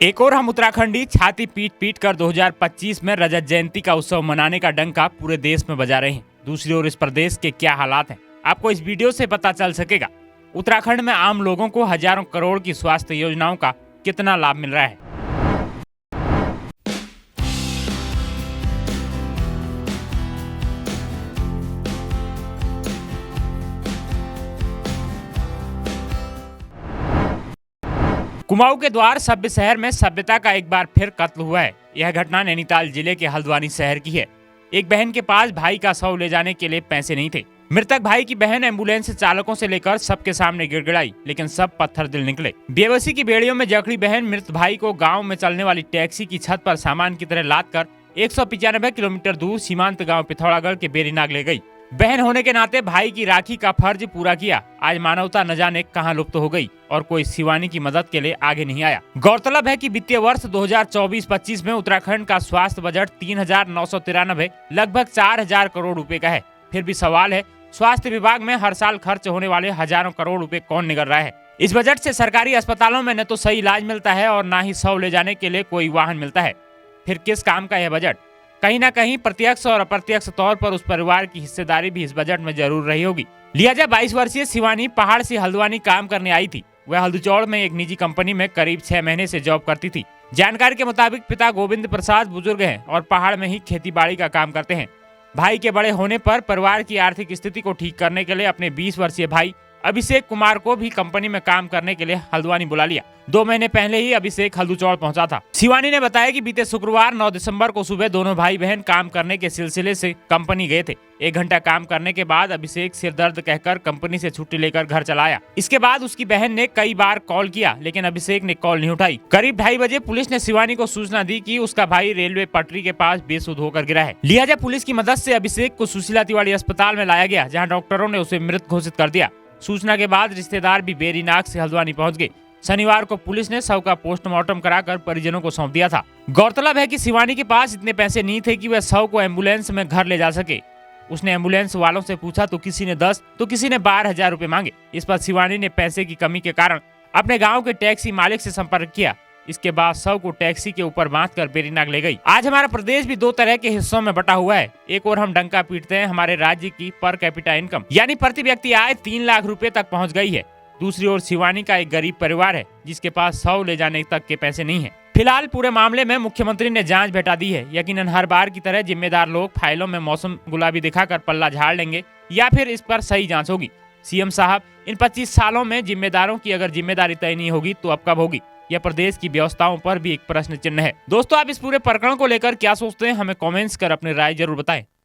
एक और हम उत्तराखंडी छाती पीट पीट कर 2025 में रजत जयंती का उत्सव मनाने का डंका पूरे देश में बजा रहे हैं। दूसरी ओर इस प्रदेश के क्या हालात हैं, आपको इस वीडियो से पता चल सकेगा। उत्तराखंड में आम लोगों को हजारों करोड़ की स्वास्थ्य योजनाओं का कितना लाभ मिल रहा है। कुमाऊं के द्वार सभ्य शहर में सभ्यता का एक बार फिर कत्ल हुआ है। यह घटना नैनीताल जिले के हल्द्वानी शहर की है। एक बहन के पास भाई का शव ले जाने के लिए पैसे नहीं थे। मृतक भाई की बहन एम्बुलेंस चालकों से लेकर सबके सामने गिड़गिड़ाई, लेकिन सब पत्थर दिल निकले। बेबसी की बेड़ियों में जकड़ी बहन मृत भाई को गाँव में चलने वाली टैक्सी की छत पर सामान की तरह लाद कर 195 किलोमीटर दूर सीमांत गाँव पिथौरागढ़ के बेरीनाग ले गयी। बहन होने के नाते भाई की राखी का फर्ज पूरा किया। आज मानवता न जाने कहां लुप्त हो गई और कोई शिवानी की मदद के लिए आगे नहीं आया। गौरतलब है कि वित्तीय वर्ष 2024-25 में उत्तराखंड का स्वास्थ्य बजट 3,993 लगभग 4,000 करोड़ रुपए का है। फिर भी सवाल है, स्वास्थ्य विभाग में हर साल खर्च होने वाले हजारों करोड़ रुपए कौन निगल रहा है। इस बजट से सरकारी अस्पतालों में न तो सही इलाज मिलता है और न ही शव ले जाने के लिए कोई वाहन मिलता है। फिर किस काम का यह बजट? कहीं ना कहीं प्रत्यक्ष और अप्रत्यक्ष तौर पर उस परिवार की हिस्सेदारी भी इस बजट में जरूर रही होगी। लिया जाए 22 वर्षीय शिवानी पहाड़ से हल्द्वानी काम करने आई थी। वह हल्दुचौड़ में एक निजी कंपनी में करीब 6 महीने से जॉब करती थी। जानकारी के मुताबिक पिता गोविंद प्रसाद बुजुर्ग हैं और पहाड़ में ही खेती बाड़ी का काम करते हैं। भाई के बड़े होने पर परिवार की आर्थिक स्थिति को ठीक करने के लिए अपने 20 वर्षीय भाई अभिषेक कुमार को भी कंपनी में काम करने के लिए हल्द्वानी बुला लिया। 2 महीने पहले ही अभिषेक हल्दुचौड़ पहुंचा था। शिवानी ने बताया कि बीते शुक्रवार 9 दिसंबर को सुबह दोनों भाई बहन काम करने के सिलसिले से कंपनी गए थे। 1 घंटा काम करने के बाद अभिषेक सिर दर्द कहकर कंपनी से छुट्टी लेकर घर चला आया। इसके बाद उसकी बहन ने कई बार कॉल किया, लेकिन अभिषेक ने कॉल नहीं उठाई। करीब 2:30 बजे पुलिस ने शिवानी को सूचना दी कि उसका भाई रेलवे पटरी के पास बेसुध होकर गिरा है। लिहाजा पुलिस की मदद से अभिषेक को सुशीला तिवारी अस्पताल में लाया गया, जहाँ डॉक्टरों ने उसे मृत घोषित कर दिया। सूचना के बाद रिश्तेदार भी बेरीनाग से हल्द्वानी पहुंच गए। शनिवार को पुलिस ने शव का पोस्टमार्टम कराकर परिजनों को सौंप दिया था। गौरतलब है कि शिवानी के पास इतने पैसे नहीं थे कि वह शव को एम्बुलेंस में घर ले जा सके। उसने एम्बुलेंस वालों से पूछा तो किसी ने 10 तो किसी ने 12,000 रुपए मांगे। इस पर शिवानी ने पैसे की कमी के कारण अपने गाँव के टैक्सी मालिक से संपर्क किया। इसके बाद शव को टैक्सी के ऊपर बांधकर बेरीनाग ले गई। आज हमारा प्रदेश भी 2 तरह के हिस्सों में बटा हुआ है। एक और हम डंका पीटते हैं हमारे राज्य की पर कैपिटा इनकम यानी प्रति व्यक्ति आय 3 लाख रुपए तक पहुंच गई है। दूसरी ओर शिवानी का एक गरीब परिवार है जिसके पास शव ले जाने तक के पैसे नहीं है। फिलहाल पूरे मामले में मुख्यमंत्री ने जांच बैठा दी है। यकीनन हर बार की तरह जिम्मेदार लोग फाइलों में मौसम गुलाबी दिखाकर पल्ला झाड़ लेंगे या फिर इस पर सही जाँच होगी। सीएम साहब, इन 25 सालों में जिम्मेदारों की अगर जिम्मेदारी तय नहीं होगी तो अब कब होगी? यह प्रदेश की व्यवस्थाओं पर भी एक प्रश्न चिन्ह है। दोस्तों, आप इस पूरे प्रकरण को लेकर क्या सोचते हैं? हमें कमेंट्स कर अपनी राय जरूर बताएं।